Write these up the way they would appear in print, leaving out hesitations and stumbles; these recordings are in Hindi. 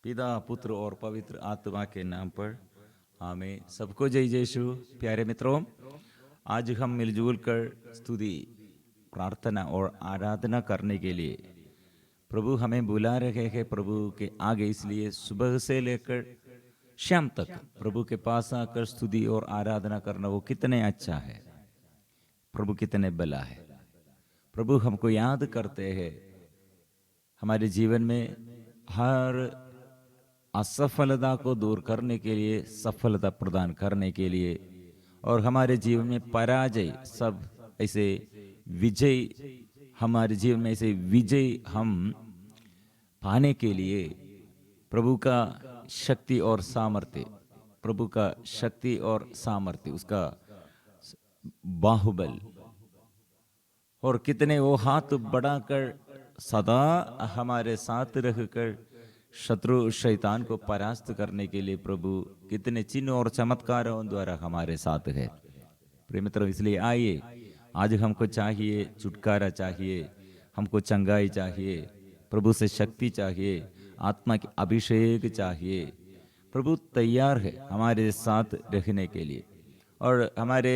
पिता पुत्र और पवित्र आत्मा के नाम पर आमीन। सबको जय यीशु। प्यारे मित्रों, आज हम मिलजुल कर स्तुति, प्रार्थना और आराधना करने के लिए प्रभु हमें बुला रहे हैं। प्रभु के आगे इसलिए सुबह से लेकर शाम तक प्रभु के पास आकर स्तुति और आराधना करना वो कितने अच्छा है। प्रभु कितने भला है। प्रभु हमको याद करते हैं हमारे जीवन में हर असफलता को दूर करने के लिए, सफलता प्रदान करने के लिए, और हमारे जीवन में पराजय सब ऐसे विजय, हमारे जीवन में ऐसे विजय हम पाने के लिए प्रभु का शक्ति और सामर्थ्य, प्रभु का शक्ति और सामर्थ्य, उसका बाहुबल, और कितने वो हाथ बढ़ाकर सदा हमारे साथ रहकर शत्रु शैतान को परास्त करने के लिए प्रभु कितने चिन्ह और चमत्कारों द्वारा हमारे साथ है। प्रिय मित्रों, इसलिए आइए, आज हमको चाहिए छुटकारा, चाहिए हमको चंगाई, चाहिए प्रभु से शक्ति, चाहिए आत्मा की अभिषेक चाहिए। प्रभु तैयार है हमारे साथ रहने के लिए, और हमारे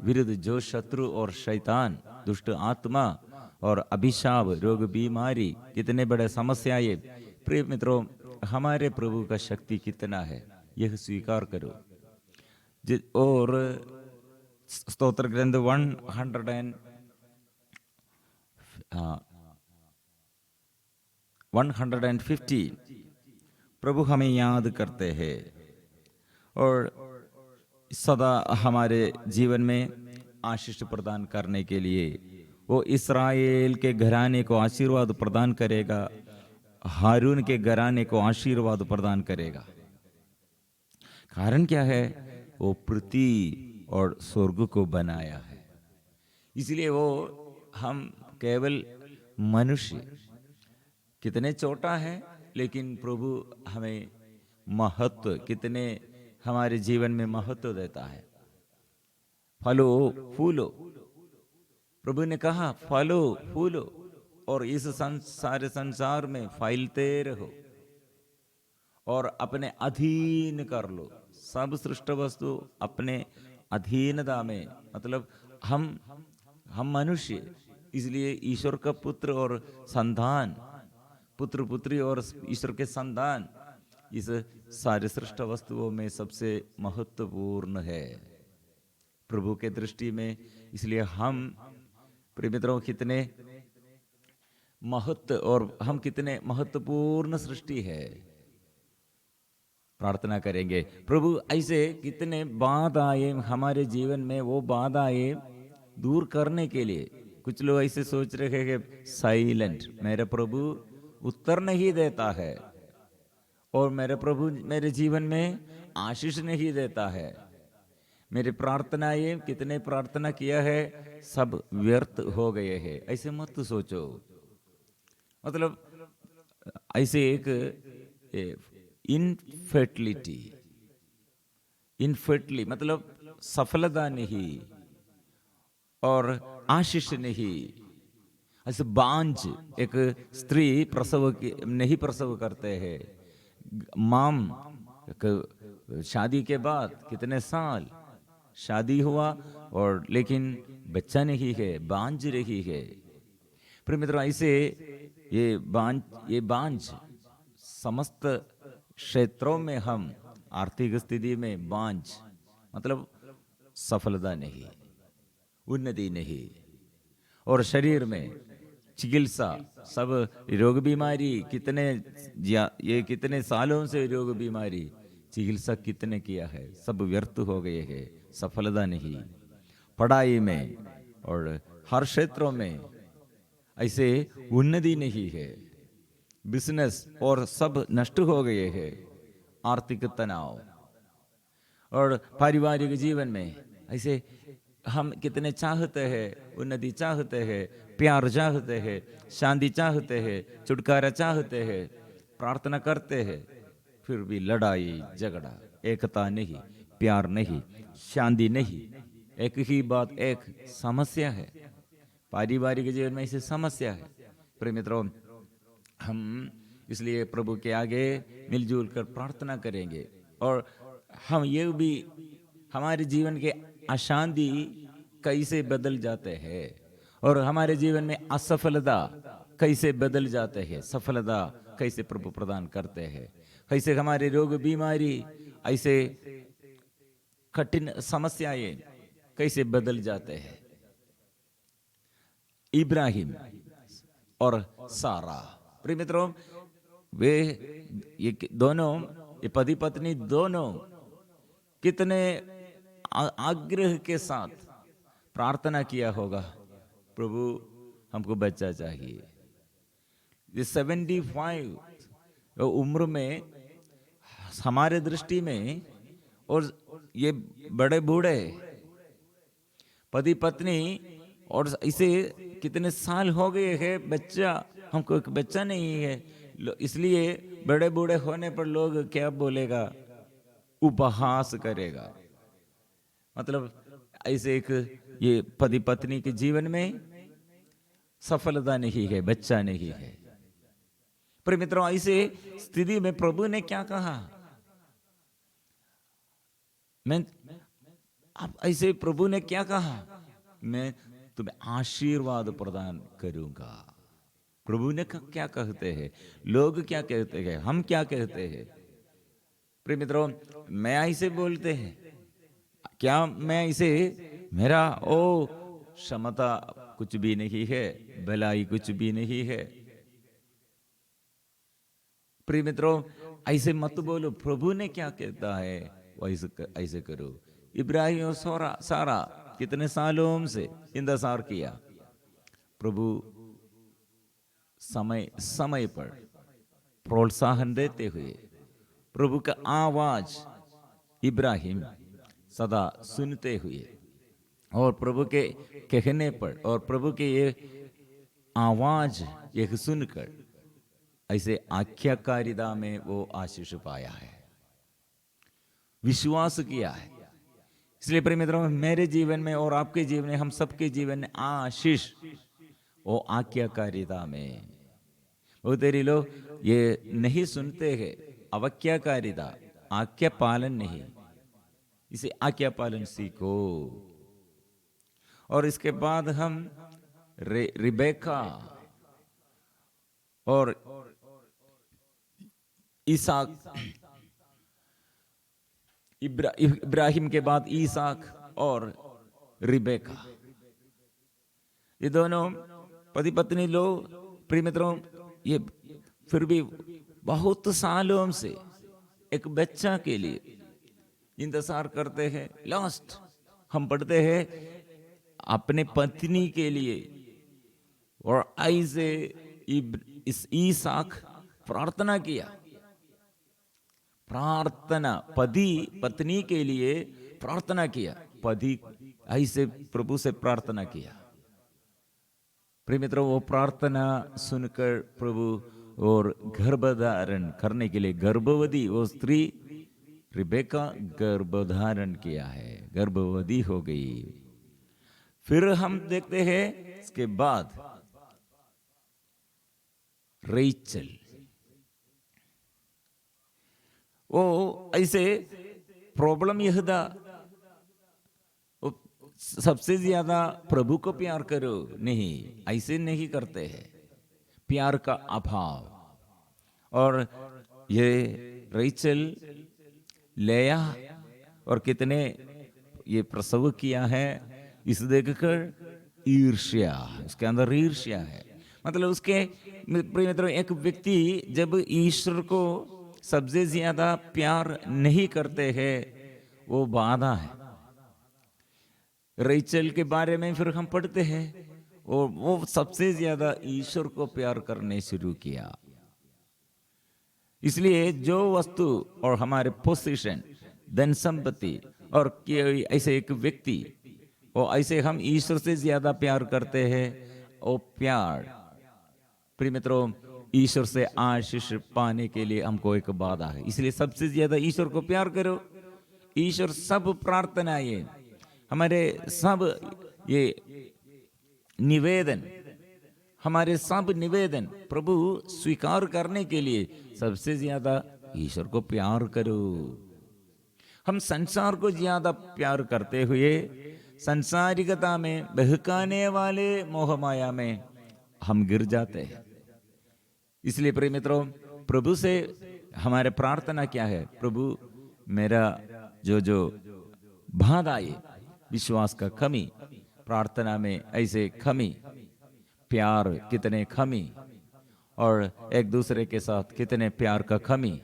विरुद्ध जो शत्रु और शैतान, दुष्ट आत्मा और अभिशाप, रोग, बीमारी, कितने बड़े समस्या, ये प्रिय मित्रों हमारे प्रभु का शक्ति कितना है, यह स्वीकार करो। और स्तोत्र ग्रंथ 115 प्रभु हमें याद करते हैं और सदा हमारे जीवन में आशीष प्रदान करने के लिए वो इस्राएल के घराने को आशीर्वाद प्रदान करेगा, हारून के घराने को आशीर्वाद प्रदान करेगा। कारण क्या है? वो पृथ्वी और स्वर्ग को बनाया है, इसलिए वो हम केवल मनुष्य, कितने छोटा है, लेकिन प्रभु हमें महत्व, कितने हमारे जीवन में महत्व देता है। फलो फूलो, प्रभु ने कहा फलो फूलो और इस सारे संसार में फैलते रहो और अपने अधीन कर लो। सब सृष्ट वस्तु अपने अधीनता में, मतलब हम मनुष्य, इसलिए ईश्वर का पुत्र और संतान, पुत्र पुत्री और ईश्वर के संतान इस सारे सृष्ट वस्तुओं में सबसे महत्वपूर्ण है प्रभु के दृष्टि में। इसलिए हम प्रिय मित्रों कितने महत्व, और हम कितने महत्वपूर्ण सृष्टि है। प्रार्थना करेंगे, प्रभु ऐसे कितने बाधाएं हमारे जीवन में, वो बाधाएं दूर करने के लिए। कुछ लोग ऐसे सोच रहे हैं कि साइलेंट, मेरे प्रभु उत्तर नहीं देता है और मेरे प्रभु मेरे जीवन में आशीष नहीं देता है, मेरी प्रार्थनाएं, कितने प्रार्थना किया है सब व्यर्थ हो गए हैं। ऐसे मत सोचो। मतलब ऐसे एक इनफर्टिलिटी, मतलब सफलता नहीं और आशीष नहीं। ऐसे बांझ एक स्त्री प्रसव नहीं प्रसव करते हैं। माम शादी के बाद कितने साल शादी हुआ और लेकिन बच्चा नहीं है, बांझ रही है। प्रिय मित्रों, ऐसे ये बांझ समस्त क्षेत्रों में, हम आर्थिक स्थिति में बांझ, मतलब सफलता नहीं, उन्नति नहीं, और शरीर में चिकित्सा, सब रोग बीमारी, ये कितने सालों से रोग बीमारी, चिकित्सा कितने किया है, सब व्यर्थ हो गए हैं, सफलता नहीं। पढ़ाई में और हर क्षेत्रों में ऐसे उन्नति नहीं है। बिजनेस और सब नष्ट हो गए हैं। आर्थिक तनाव और पारिवारिक जीवन में ऐसे हम कितने चाहते हैं, उन्नति चाहते हैं, प्यार चाहते हैं, शांति चाहते हैं, छुटकारा चाहते हैं, प्रार्थना करते हैं, फिर भी लड़ाई झगड़ा, एकता नहीं, प्यार नहीं, शांति नहीं। एक ही बात, एक समस्या है पारिवारिक जीवन में, ऐसी समस्या है। प्रिय मित्रों, हम इसलिए प्रभु के आगे मिलजुल कर प्रार्थना करेंगे। और हम ये भी, हमारे जीवन के अशांति कैसे बदल जाते हैं और हमारे जीवन में असफलता कैसे बदल जाते हैं, सफलता कैसे प्रभु प्रदान करते हैं, कैसे हमारे रोग बीमारी ऐसे कठिन समस्याएं कैसे बदल जाते हैं। इब्राहिम और सारा, प्रिय मित्रों, वे ये दोनों, ये पति पत्नी दोनों कितने आग्रह के साथ प्रार्थना किया होगा, प्रभु हमको बच्चा चाहिए। ये 75 उम्र में हमारे दृष्टि में, और ये बड़े बूढ़े पति पत्नी, और इसे कितने साल हो गए हैं, बच्चा, हमको एक बच्चा नहीं है। इसलिए बड़े बूढ़े होने पर लोग क्या बोलेगा, उपहास करेगा। मतलब ऐसे एक ये पति पत्नी के जीवन में सफलता नहीं है, बच्चा नहीं है। पर मित्रों, ऐसे स्थिति में प्रभु ने क्या कहा, अब ऐसे प्रभु ने क्या कहा, मैं तुम्हें आशीर्वाद प्रदान करूंगा। प्रभु ने क्या कहते हैं, लोग क्या कहते हैं, हम क्या कहते हैं। प्रिय मित्रों, मैं ऐसे बोलते हैं क्या, मैं ऐसे, मेरा ओ क्षमता कुछ भी नहीं है, भलाई कुछ भी नहीं है। प्रिय मित्रों, ऐसे मत बोलो, प्रभु ने क्या कहता है वैसे ऐसे करो। इब्राहिम और सारा कितने सालों से इंतजार किया, प्रभु समय समय पर प्रोत्साहन देते हुए, प्रभु का आवाज इब्राहिम सदा सुनते हुए, और प्रभु के कहने पर और प्रभु के ये आवाज एक सुनकर ऐसे आज्ञाकारिता में वो आशीष पाया है, विश्वास किया है। इसलिए प्रिय मित्रों, मेरे जीवन में और आपके जीवन में, हम सबके जीवन में आशीष वो आज्ञाकारिता में। वो तेरी लोग ये नहीं सुनते हैं, अवज्ञाकारिता, आज्ञा पालन नहीं, इसे आज्ञा पालन सीखो। और इसके बाद हम रिबेका और इसाक, इब्राहिम के बाद ईसाक और रिबेका, ये दोनों पति पत्नी लोग, प्रिय मित्रों, ये फिर भी बहुत सालों से एक बच्चा के लिए इंतजार करते हैं। लास्ट हम पढ़ते हैं अपने पत्नी के लिए, और ऐसे इस ईसाक प्रार्थना किया, प्रार्थना, पति पत्नी के लिए प्रार्थना किया, पति ऐसे प्रभु से प्रार्थना किया। प्रिय मित्रों, वो प्रार्थना सुनकर प्रभु और गर्भधारण करने के लिए गर्भवती वो स्त्री रिबेका गर्भधारण किया है, गर्भवती हो गई। फिर हम देखते हैं इसके बाद रेचल, वो ऐसे प्रॉब्लम यह था, सबसे ज्यादा प्रभु को प्यार करो, नहीं, ऐसे नहीं करते हैं, प्यार का अभाव। और ये रेचल, लेया, और कितने ये प्रसव किया है, इस देखकर ईर्ष्या, उसके अंदर ईर्ष्या है। मतलब उसके, प्रिय मित्रों, एक व्यक्ति जब ईश्वर को सबसे ज्यादा प्यार नहीं करते हैं, वो बाधा है। रेचल के बारे में फिर हम पढ़ते हैं, और वो सबसे ज्यादा ईश्वर को प्यार करने शुरू किया। इसलिए जो वस्तु और हमारे पोजीशन, धन संपत्ति, और ऐसे एक व्यक्ति, वो ऐसे हम ईश्वर से ज्यादा प्यार करते हैं, वो प्यार, प्रिय मित्रों, ईश्वर से आशीष पाने के लिए हमको एक बाधा है। इसलिए सबसे ज्यादा ईश्वर को प्यार करो। ईश्वर सब प्रार्थनाएं, हमारे सब ये निवेदन हमारे सब निवेदन प्रभु स्वीकार करने के लिए सबसे ज्यादा ईश्वर को प्यार करो। हम संसार को ज्यादा प्यार करते हुए संसारिकता में, बहकाने वाले मोह माया में हम गिर जाते हैं। इसलिए प्रिय मित्रों, प्रभु से हमारे प्रार्थना क्या है? प्रभु मेरा जो बाधा है, विश्वास का कमी, प्रार्थना में ऐसे कमी, प्यार कितने कमी, और एक दूसरे के साथ कितने प्यार का कमी,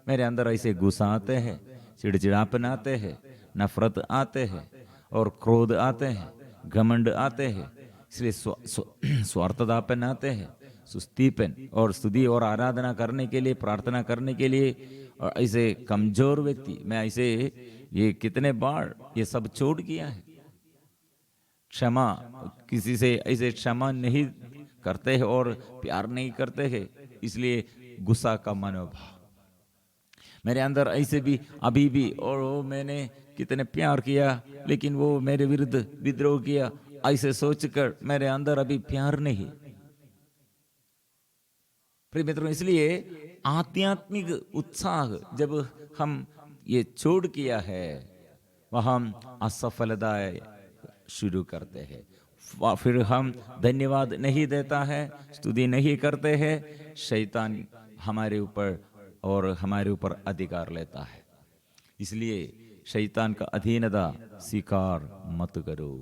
मेरे अंदर ऐसे गुस्सा आते हैं, चिड़चिड़ापन आते हैं, नफरत आते हैं और क्रोध आते हैं, घमंड आते हैं, इसलिए स्वार्थतापन आते हैं, सुस्तीपन और स्तुति और आराधना करने के लिए, प्रार्थना करने के लिए। और ऐसे कमजोर व्यक्ति, मैं ऐसे ये कितने बार ये सब छोड़ किया है। क्षमा, किसी से ऐसे क्षमा नहीं करते हैं और प्यार नहीं करते हैं, इसलिए गुस्सा का मनोभाव मेरे अंदर ऐसे भी अभी भी, और वो मैंने कितने प्यार किया लेकिन वो मेरे विरुद्ध विद्रोह किया, ऐसे सोचकर मेरे अंदर अभी प्यार नहीं। प्रिय मित्रों, इसलिए आध्यात्मिक उत्साह जब हम ये छोड़ किया है, वह हम असफलता शुरू करते हैं, फिर हम धन्यवाद नहीं देता है, स्तुति नहीं करते हैं, शैतान हमारे ऊपर और हमारे ऊपर अधिकार लेता है। इसलिए शैतान का अधीनता स्वीकार मत करो,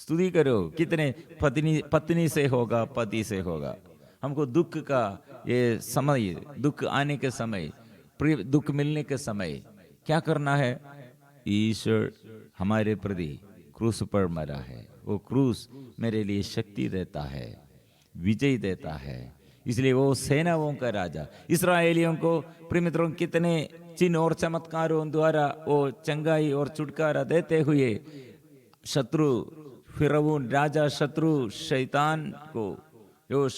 स्तुति करो। कितने पत्नी से होगा, पति से होगा। हमको दुख का ये समय, दुख आने के समय, दुख मिलने के समय क्या करना है? ईश्वर हमारे प्रति क्रूस पर मरा है, वो क्रूस मेरे लिए शक्ति देता है, विजय देता है। इसलिए वो सेनाओं का राजा, इस्राएलियों को प्रिय मित्रों कितने चिन्ह और चमत्कारों द्वारा वो चंगाई और छुटकारा देते हुए शत्रु फिरौन राजा, शत्रु शैतान को, जो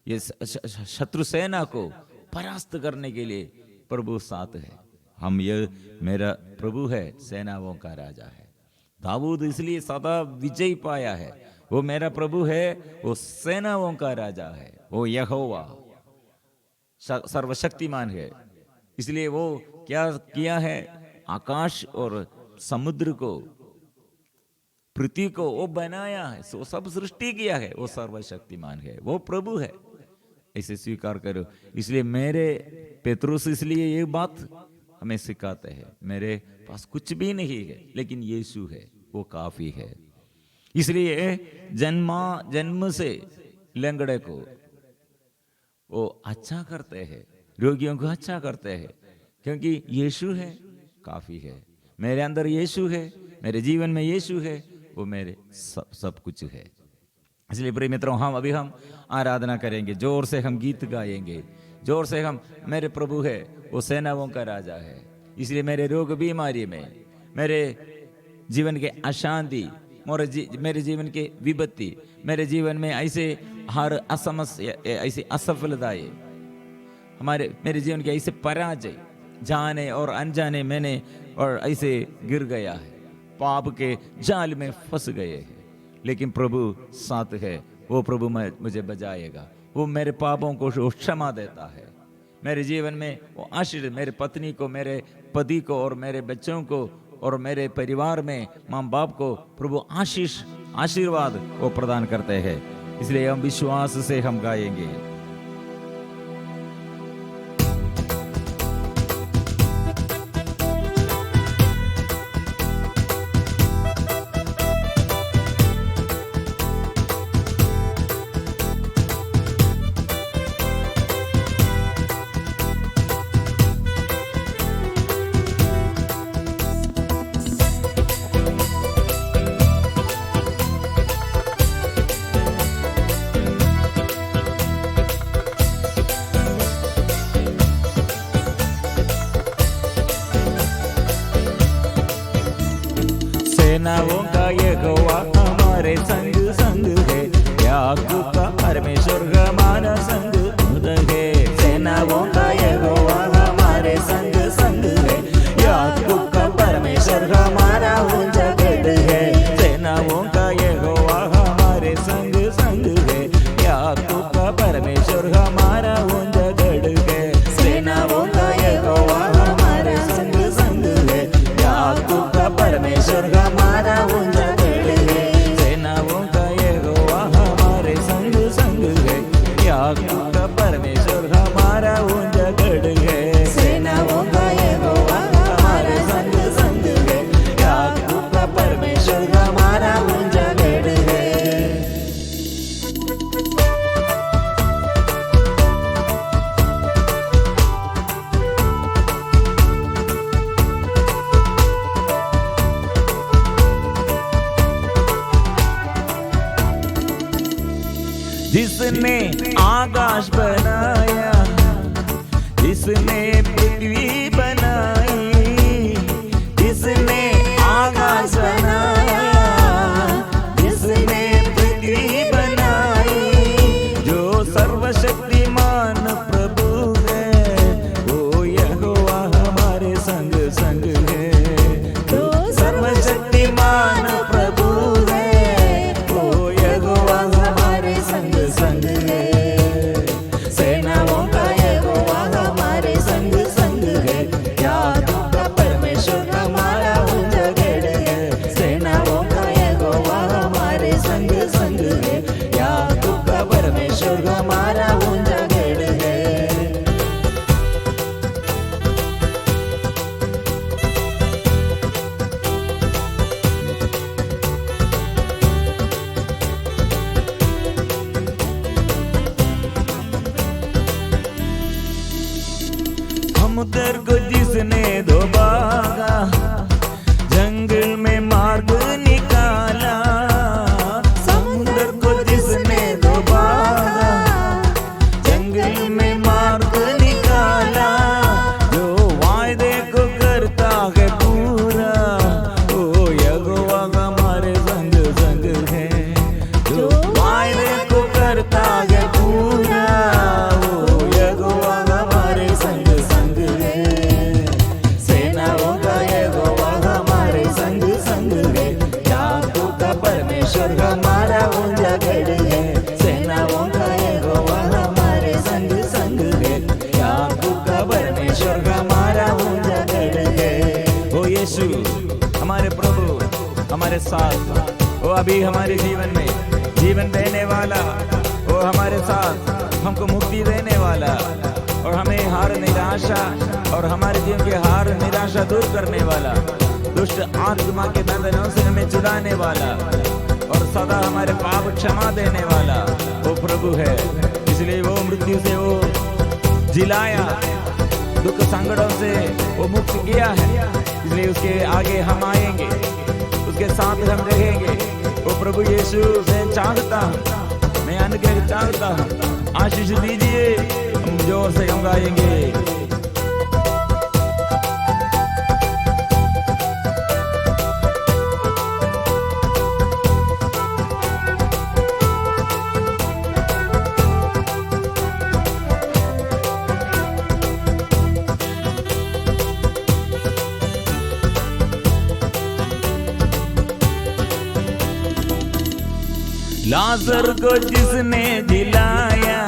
ये शत्रु सेना को परास्त करने के लिए प्रभु साथ है। हम ये मेरा प्रभु है, सेनाओं का राजा है। दाऊद इसलिए सदा विजय पाया है, वो मेरा प्रभु है, वो सेनाओं का राजा है, वो यहोवा सर्वशक्तिमान है। इसलिए वो क्या किया है? आकाश और समुद्र को, पृथ्वी को वो बनाया है, वो सब सृष्टि किया है, वो सर्वशक्तिमान है, वो प्रभु है। ऐसे स्वीकार करो। इसलिए मेरे पेत्रुस इसलिए ये बात हमें सिखाते हैं, मेरे पास कुछ भी नहीं है लेकिन यीशु है, वो काफी है। इसलिए जन्म से लंगड़े को वो अच्छा करते हैं, रोगियों को अच्छा करते हैं, क्योंकि यीशु है, काफी है। मेरे अंदर यीशु है, मेरे जीवन में यीशु है, वो मेरे सब कुछ है। इसलिए प्रिय मित्रों, हम आराधना करेंगे, जोर से हम गीत गाएंगे, जोर से हम, मेरे प्रभु है, वो सेनाओं का राजा है। इसलिए मेरे रोग बीमारी में, मेरे जीवन के अशांति, मेरे जीवन के विपत्ति, मेरे जीवन में ऐसे हर असमस्या, ऐसी असफलताएं, मेरे जीवन के ऐसे पराजय, जाने और अनजाने मैंने और ऐसे गिर गया है, पाप के जाल में फंस गए हैं, लेकिन प्रभु साथ है। वो प्रभु मुझे बचाएगा, वो मेरे पापों को क्षमा देता है। मेरे जीवन में वो आशीष, मेरे पत्नी को, मेरे पति को और मेरे बच्चों को और मेरे परिवार में माँ बाप को प्रभु आशीर्वाद वो प्रदान करते हैं। इसलिए हम विश्वास से हम गाएंगे। सेनाओं का यहोवा हमारे संग संग है, याकूब का परमेश्वर हमारा संग है। सेनाओं का यहोवा हमारे संग संग है, याकूब का परमेश्वर हमारा जगत है। सेनाओं का यहोवा हमारे संग संग जिसने आकाश बनाया, जिसने पृथ्वी बनाई, जिसने आकाश बनाया, जिसने पृथ्वी बनाई, जो सर्वशक्तिमान प्रभु है, वो यहोवा हमारे संग संग है। जो सर्वशक्तिमान प्रभु है, वो यहोवा हमारे संग संग है। सेनाओं का यहोवा हमारे संग संग है, यादों का परमेश्वर हमारा उजागर है। सेनाओं का यहोवा हमारे संग संग है, यादों का परमेश्वर हमारा उजागर है। समुद्र को जिसने डुबागा, जंगल में मार्ग निकाला। समुद्र को जिसने डुबागा, जंगल में मार्ग निकाला। जो वायदे को करता है पूरा, वो यहोवा हमारे संग संग है। जो वायदे को करता है पूरा, वो यहोवा हमारे संग संग है। सेनाओं का यहोवा हमारे संग संग है, याकूब का परमेश्वर हमारा उजागर है। सेनाओं का यहोवा हमारे संग संग है, याकूब का परमेश्वर हमारा उजागर है। ओ यीशु हमारे प्रभु हमारे साथ, वो अभी हमारे जीवन में जीवन देने वाला, वो हमारे साथ हमको मुक्ति देने वाला, और हमें हार निराशा और हमारे जीवन के हार निराशा दूर करने वाला, दुष्ट आत्मा के बंधनों से हमें छुड़ाने वाला, और सदा हमारे पाप क्षमा देने वाला वो प्रभु है। इसलिए वो मृत्यु से वो जिलाया, दुख संकटों से वो मुक्त किया है। इसलिए उसके आगे हम आएंगे, उसके साथ हम रहेंगे। वो प्रभु यीशु मैं चाहता हूँ, मैं अनुग्रह चाहता हूँ, आशीष दीजिए। हम जोर से हम गाएंगे। लाजर को जिसने जिलाया,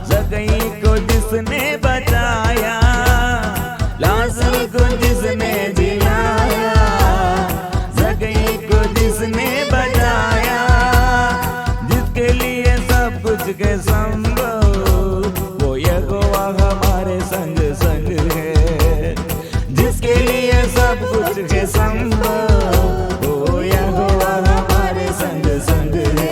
जगई को जिसने बचाया। लाजर को जिसने जिलाया, जगई को जिसने बचाया। जिसके लिए सब कुछ के संभव, वो यहोवा हमारे संग संग है। जिसके लिए सब कुछ के संभव, वो यहोवा हमारे संग संग है।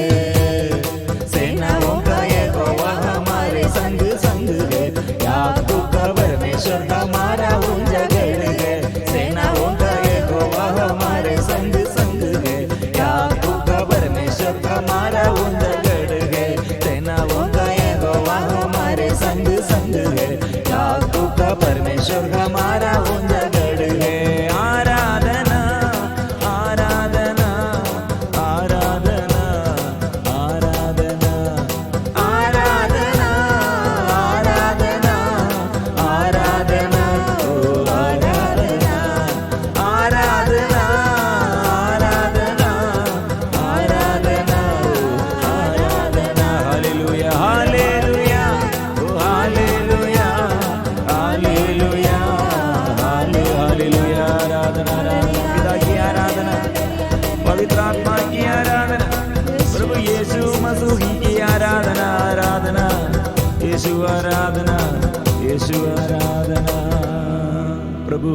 सेनाओं का यहोवा हमारे संग संग है, याकूब का परमेश्वर हमारा उजागर है। सेनाओं का यहोवा हमारे संग संग है, याकूब का परमेश्वर हमारा उजागर है। सेनाओं का यहोवा हमारे संग संग है, याकूब का परमेश्वर हमारा उजागर है। आराधना आराधना आराधना आराधना आराधना आराधना आराधना ओ आराधना आराधना आराधना आराधना ओ आराधना। हालेलुया हालेलुया ओ हालेलुया हालेलुया हालेलुया। आराधना पिता की आराधना, पवित्र आत्मा की आराधना, प्रभु यीशु मसीह की आराधना आराधना। यीशु आराधना यीशु आराधना। प्रभु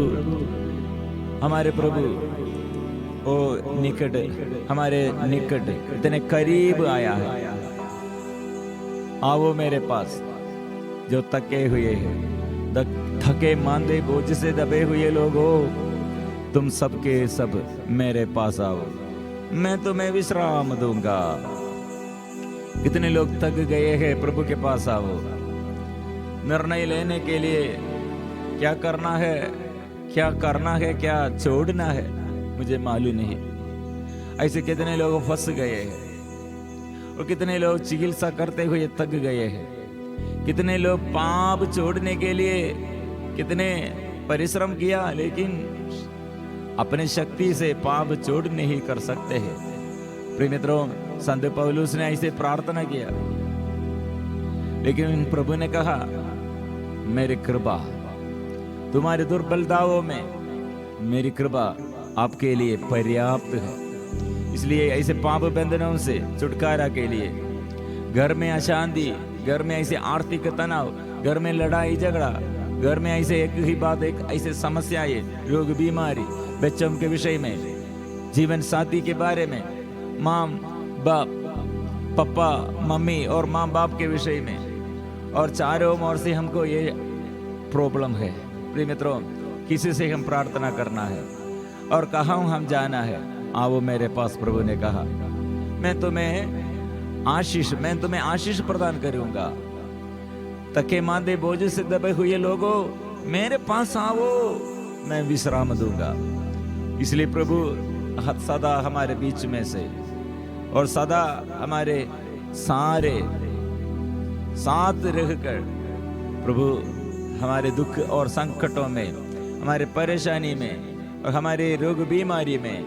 हमारे प्रभु ओ निकट, हमारे निकट इतने करीब आया है। आओ मेरे पास जो थके हुए हैं, थके मांदे बोझ से दबे हुए लोग हो, तुम सबके सब मेरे पास आओ, मैं तुम्हें विश्राम दूंगा। कितने लोग थक गए हैं, प्रभु के पास आओ। निर्णय लेने के लिए क्या करना है, क्या करना है, क्या छोड़ना है, मुझे मालूम नहीं। ऐसे कितने लोग फंस गए हैं और कितने लोग चिकित्सा करते हुए थक गए हैं। कितने लोग पाप छोड़ने के लिए कितने परिश्रम किया, लेकिन अपने शक्ति से पाप छोड़ नहीं कर सकते हैं। प्रिय मित्रों, संत पौलुस ने ऐसे प्रार्थना किया, लेकिन प्रभु ने कहा मेरी कृपा, तुम्हारी दुर्बलताओं में मेरी कृपा आपके लिए पर्याप्त है। इसलिए ऐसे पाप बंधनों से छुटकारा के लिए, घर में अशांति, घर में ऐसे आर्थिक तनाव, घर में लड़ाई झगड़ा, घर में ऐसे एक ही बात, एक ऐसे समस्याएं, रोग बीमारी, बच्चों के विषय में, जीवन साथी के बारे में, माँ बाप, पापा मम्मी और माँ बाप के विषय में, और चारों ओर से हमको ये प्रॉब्लम है। प्रिय मित्रों, किसी से हम प्रार्थना करना है और कहाँ हम जाना है? आओ मेरे पास। प्रभु ने कहा मैं तुम्हें आशीष प्रदान करूंगा। थके मांदे बोझ से दबे हुए लोगों, मेरे पास आओ, मैं विश्राम दूंगा। इसलिए प्रभु सदा हमारे बीच में से और सदा हमारे सारे साथ रहकर प्रभु हमारे दुख और संकटों में, हमारे परेशानी में और हमारे रोग बीमारी में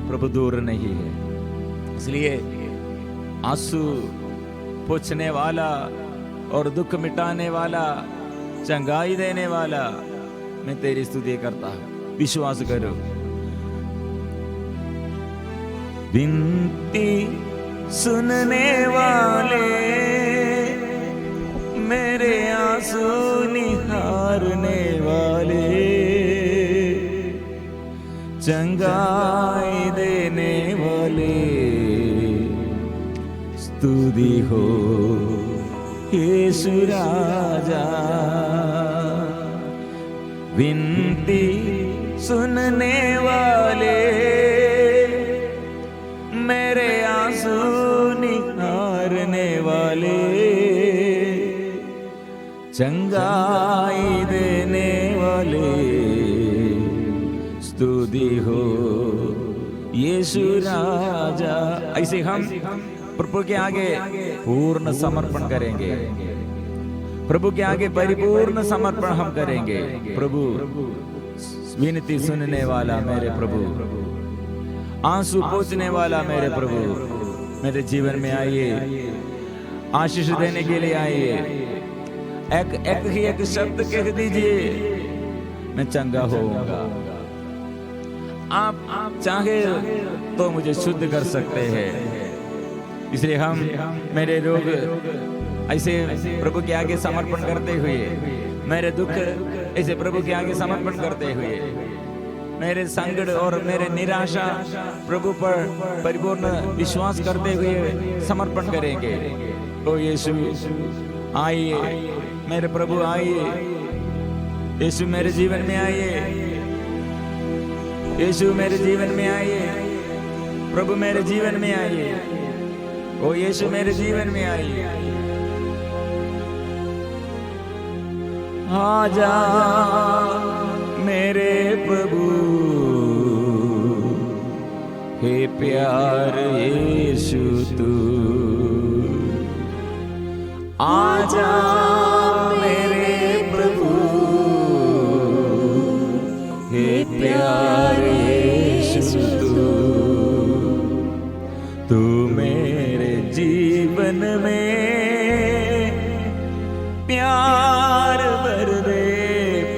प्रभु दूर नहीं है। इसलिए आंसू पोंछने वाला और दुख मिटाने वाला, चंगाई देने वाला, मैं तेरी स्तुति करता हूं। विश्वास करो। विनती सुनने वाले, मेरे आंसू निहारने वाले, चंगाई देने वाले, स्तुति हो यीशु राजा। विनती सुनने वाले, मेरे आंसू निहारने वाले, चंगाई देने वाले, स्तुति हो यीशु राजा। ऐसे हम प्रभु के आगे पूर्ण समर्पण करेंगे। प्रभु के आगे परिपूर्ण समर्पण हम करेंगे। प्रभु विनती सुनने वाला मेरे प्रभु, आंसू पोंछने वाला मेरे प्रभु, मेरे जीवन में आइए, आशीष देने के लिए आइए। एक शब्द कह दीजिए, मैं चंगा होऊंगा। आप चाहे तो मुझे शुद्ध कर सकते हैं। इसलिए हम मेरे रोग ऐसे प्रभु के आगे समर्पण करते हुए, मेरे दुख ऐसे प्रभु के आगे समर्पण करते हुए, मेरे संकट और मेरे निराशा प्रभु पर परिपूर्ण विश्वास करते हुए समर्पण करेंगे। ओ यीशु आइए, मेरे प्रभु आइए, यीशु मेरे जीवन में आइए, यीशु मेरे जीवन में आइए, प्रभु मेरे जीवन में आइए, ओ यीशु मेरे जीवन में आइए। आजा मेरे प्रभु, हे प्यार यीशु तू, आजा मेरे प्रभु, हे प्यार यीशु तू मेरे जीवन में प्यार भर दे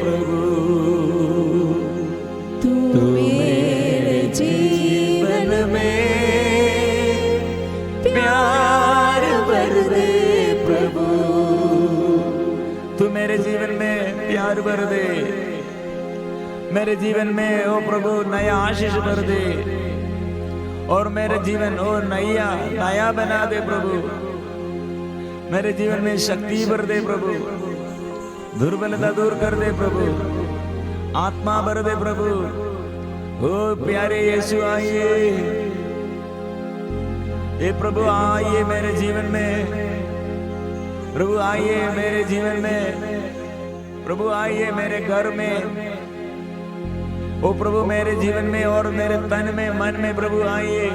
प्रभु, तू मेरे जीवन में प्यार भर दे प्रभु, तू मेरे जीवन में प्यार भर दे, मेरे जीवन में ओ प्रभु नया आशीष भर दे, और मेरे जीवन ओ नया बना दे प्रभु, मेरे जीवन में शक्ति भर दे प्रभु, दुर्बलता दूर कर दे प्रभु, आत्मा भर दे प्रभु। ओ प्यारे यीशु आइए, ये प्रभु आइए मेरे जीवन में, प्रभु आइए मेरे जीवन में, प्रभु आइए मेरे घर में, ओ प्रभु मेरे जीवन में और मेरे तन में मन में प्रभु आइए,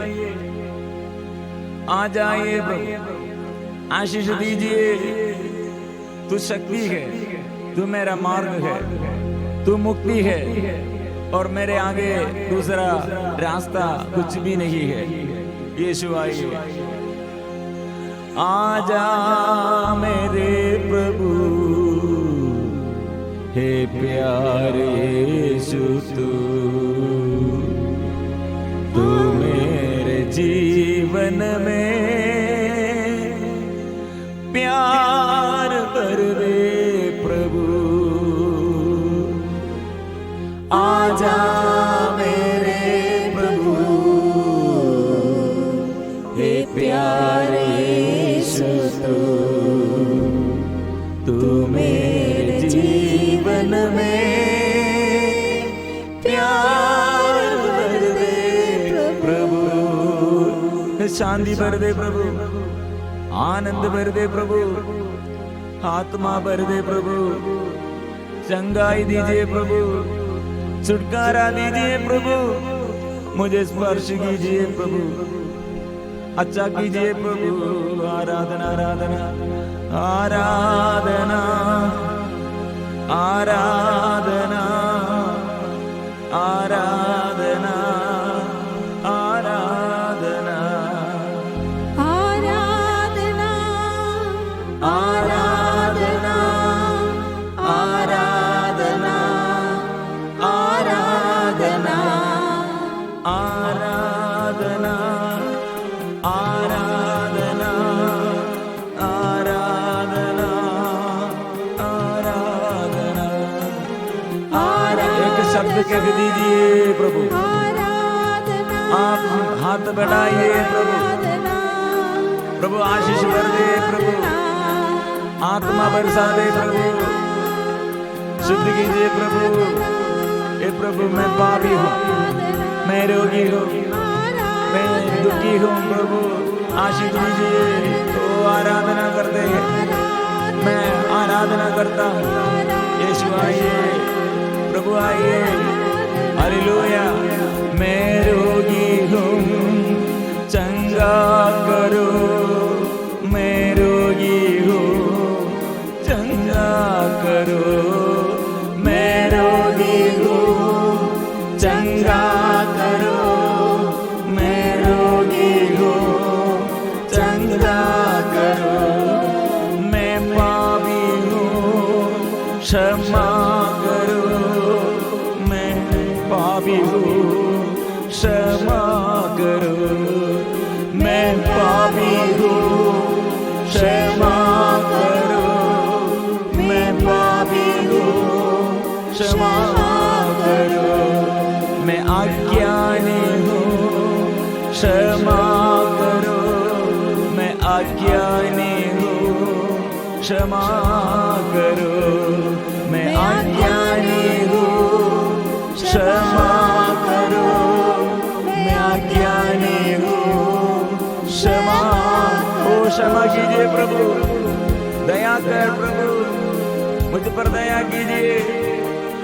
आ जाइए प्रभु, आशीष दीजिए। तू शक्ति है, तू मेरा मार्ग है, तू मुक्ति है और मेरे आगे दूसरा रास्ता कुछ भी नहीं है। यीशु आइए, आजा मेरे प्रभु, हे प्यारे यीशु तू मेरे जीवन में प्यार भर दे प्रभु, आजा मेरे प्रभु, हे प्यारे यीशु तू मेरे जीवन में प्यार भर दे प्रभु, शांति भर दे प्रभु, आनंद भर दे प्रभु, आत्मा भर दे प्रभु, चंगाई दीजिए प्रभु, छुटकारा दीजिए प्रभु, मुझे स्पर्श कीजिए प्रभु, अच्छा कीजिए प्रभु। आराधना आराधना आराधना आराधना आराधना आराधना आराधना आराधना आराधना आराधना आराधना आराधना आराधना आराधना। एक शब्द कह दीजिए प्रभु, आप हाथ बढ़ाइए प्रभु, प्रभु आशीष भर दे प्रभु, आत्मा बरसा दे प्रभु, शुद्ध कीजिए प्रभु। हे प्रभु मैं पापी हूँ, मैं रोगी हूँ, मैं दुखी हूँ प्रभु, आशीष दीजिए। तो आराधना करते हैं, मैं आराधना करता हूँ। यीशु आइए प्रभु आइए, हालेलुया। मैं रोगी हूँ चंगा करो, मैं रोगी हूँ चंगा करो, मैं रोगी हूँ चंगा करो, मैं रोगी हूँ चंगा करो, मैं पापी हूँ क्षमा करो, मैं पापी हूँ क्षमा करो, मैं पापी हूँ क्षमा करो, मैं पापी हूँ क्षमा करो, मैं अज्ञानी हूँ क्षमा करो, मैं अज्ञानी हूँ क्षमा करो, मैं अज्ञानी हूँ क्षमा करो, मैं अज्ञानी हूँ क्षमा। ओ क्षमा कीजिए प्रभु, दया कर प्रभु, मुझ पर दया कीजिए।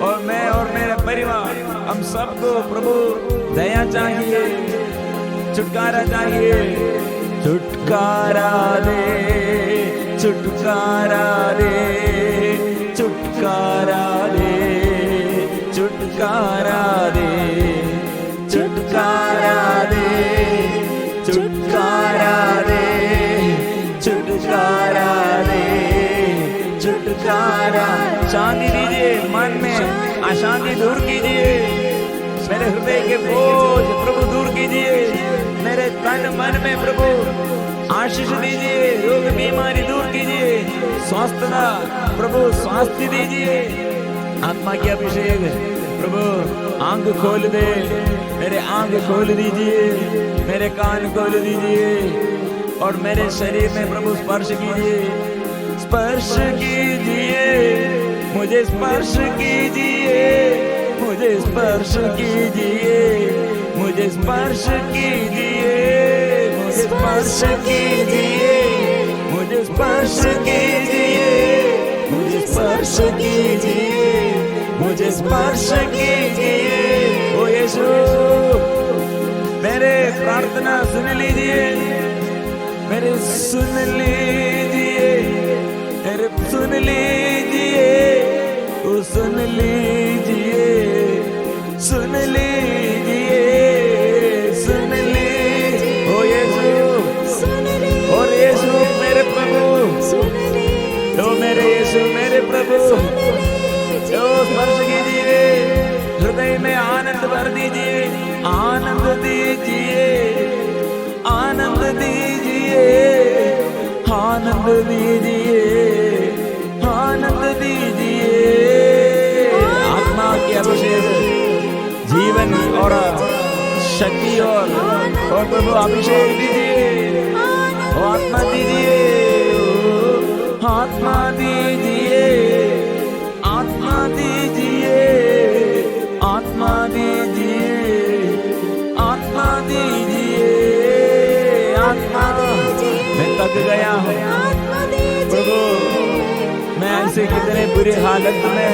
और मैं और मेरा परिवार, हम सबको प्रभु दया चाहिए, छुटकारा चाहिए। छुटकारा दे, छुटकारा दे, छुटकारा दे, छुटकारा दे, छुटकारा दे, छुटकारा दे, छुटकारा दे, छुटकारा। शांति दीजिए मन में, अशांति दूर कीजिए, मेरे हृदय के बोझ प्रभु दूर कीजिए, मेरे तन मन में प्रभु आशीष दीजिए, रोग बीमारी दूर कीजिए, स्वास्थ्य प्रभु स्वास्थ्य दीजिए, आत्मा की अभिषेक प्रभु आंख खोल दे, मेरे आंख खोल दीजिए, मेरे कान खोल दीजिए और मेरे शरीर में प्रभु स्पर्श कीजिए, स्पर्श कीजिए, मुझे स्पर्श कीजिए, मुझे स्पर्श कीजिए, मुझे स्पर्श कीजिए, स्पर्श कीजिए, मुझे स्पर्श कीजिए, मुझे स्पर्श कीजिए, मुझे स्पर्श कीजिए। ओ यीशु, मेरे प्रार्थना सुन लीजिए, मेरे सुन लीजिए, मेरे सुन लीजिए, ओ सुन लीजिए, सुन लीजिए, सुन लीजिए। ओ यीशु, और यीशु मेरे प्रभु, ओ मेरे यीशु मेरे प्रभु, ओ स्पर्श कीजिए, हृदय में आनंद भर दीजिए, आनंद दीजिए, आनंद दीजिए, आनंद दीजिए, आनंद दीजिए। आत्मा के अभिषेक, जीवन और शक्ति और प्रभु अभिषेक दीजिए, आत्मा दीजिए, आत्मा दीजिए, आत्मा दीजिए, आत्मा दीजिए, आत्मा दीजिए, आत्मा दीजिए। मैं थक गया हूँ प्रभु, मैं ऐसे कितने बुरी हालत में,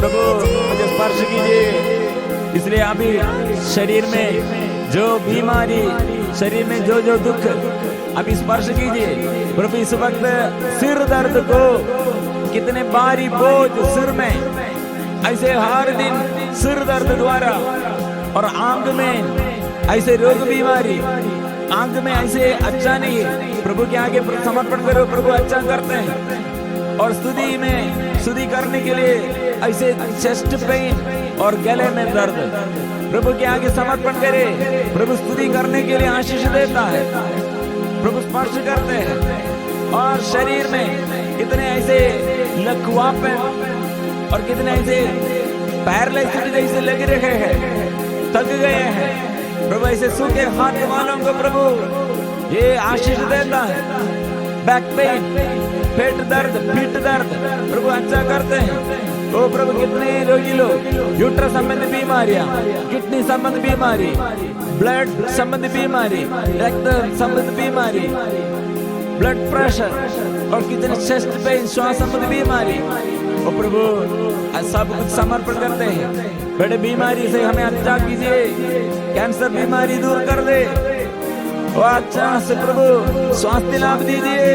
प्रभु मुझे स्पर्श कीजिए। इसलिए अभी शरीर में जो बीमारी, शरीर में जो जो दुख, अभी स्पर्श कीजिए प्रभु। इस वक्त सिर दर्द को, कितने भारी बोझ सिर में, ऐसे हर दिन सिर दर्द द्वारा, और आंख में ऐसे रोग बीमारी, आंख में ऐसे अच्छा नहीं है, प्रभु के आगे समर्पण करो, प्रभु अच्छा करते हैं। और स्तुति में स्तुति करने के लिए ऐसे चेस्ट पेन और गले में दर्द, प्रभु के आगे समर्पण करे, प्रभु स्तुति करने के लिए आशीष देता है, प्रभु स्पर्श करते हैं। और शरीर में कितने ऐसे लकवापन और कितने ऐसे पैरालिसिस जैसे लगे रहे हैं, थक गए हैं, प्रभु ऐसे सूखे हाथ वालों को प्रभु ये आशीष देता है। बैक पेन, पेट दर्द, पीठ दर्द, प्रभु अच्छा करते हैं। ओ प्रभु, कितने रोगी लोग, यूट्रस संबंधी बीमारियां, किडनी संबंधी बीमारी, ब्लड संबंधी बीमारी, रक्त संबंधी बीमारी, ब्लड प्रेशर, और कितने चेस्ट पेन, श्वास संबंधी बीमारी, ओ प्रभु सब कुछ समर्पण करते हैं। बड़े बीमारी से हमें अच्छा कीजिए, कैंसर बीमारी दूर कर दे, और अच्छा से प्रभु स्वास्थ्य लाभ दीजिए,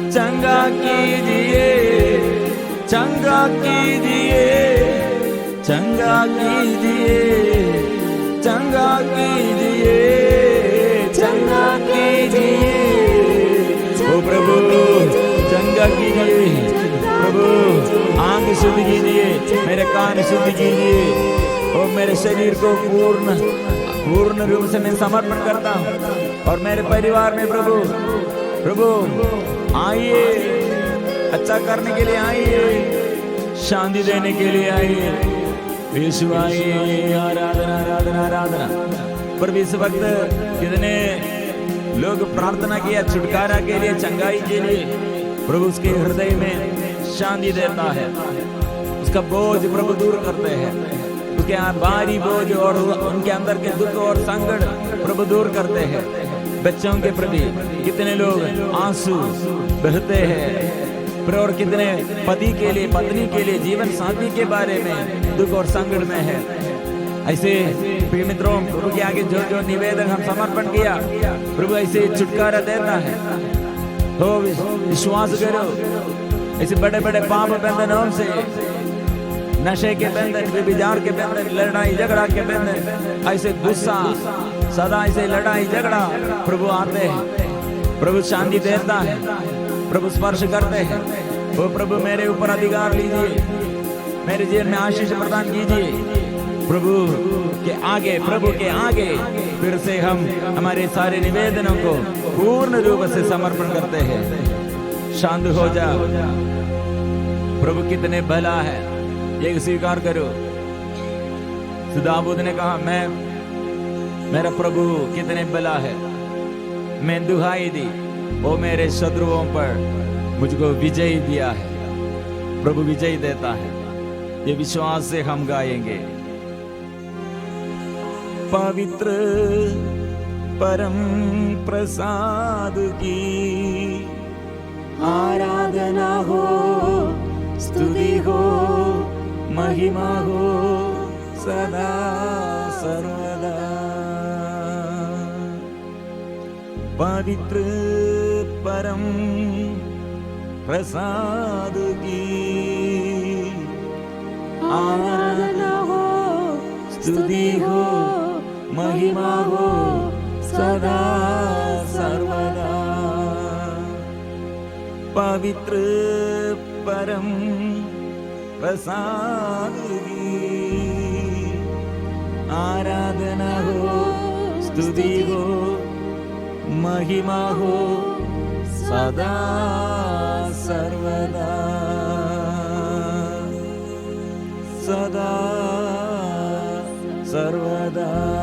चंगा कीजिए, चंगा कीजिए, चंगा कीजिए, चंगा कीजिए, चंगा कीजिए। ओ प्रभु चंगा कीजिए, प्रभु आंख शुद्ध कीजिए, मेरे कान शुद्ध कीजिए, और मेरे शरीर को पूर्ण रूप से मैं समर्पण करता हूँ। और मेरे परिवार में प्रभु, प्रभु आइए, अच्छा करने के लिए आइए, शांति देने के लिए आइए, यीशु आइए। आराधना आराधना आराधना। प्रभु इस वक्त कितने लोग प्रार्थना किया छुटकारा के लिए, चंगाई के लिए, प्रभु उसके हृदय में शांति देता है, उसका बोझ प्रभु दूर करते हैं, उसके भारी बोझ और उनके अंदर के दुख और संकट प्रभु दूर करते हैं। बच्चों के प्रति कितने लोग आंसू बहते हैं, और कितने पति के लिए, पत्नी के लिए, जीवन साथी के बारे में दुख और संकट में है। ऐसे प्रिय मित्रों, प्रभु के आगे जो जो निवेदन हम समर्पण किया, प्रभु ऐसे छुटकारा देता है। हो विश्वास करो, ऐसे बड़े बड़े पाप बंधनों से, नशे के बंधन, व्यभिचार के बंधन, लड़ाई झगड़ा के बंधन, ऐसे गुस्सा, सदा ऐसे लड़ाई झगड़ा, प्रभु आते हैं, प्रभु शांति देता है, प्रभु स्पर्श करते हैं। वो प्रभु मेरे ऊपर अधिकार लीजिए, मेरे जीवन में आशीष प्रदान कीजिए। प्रभु के आगे, प्रभु के आगे फिर से हम हमारे सारे निवेदनों को पूर्ण रूप से समर्पण करते हैं। शांत हो जा, प्रभु कितने भला है, ये स्वीकार करो। दाऊद ने कहा, मेरा प्रभु कितने भला है। मैं दुहाई दी, वो मेरे शत्रुओं पर मुझको विजय दिया है। प्रभु विजय देता है, ये विश्वास से हम गाएंगे। पवित्र परम प्रसाद की आराधना हो, स्तुति हो, महिमा हो सदा सर्वदा। पवित्र परम प्रसाद की आराधना हो, स्तुति हो, महिमा हो सदा सर्वदा। पवित्र परम प्रसाद की आराधना हो, स्तुति हो, महिमा हो सदा सर्वदा सदा सर्वदा।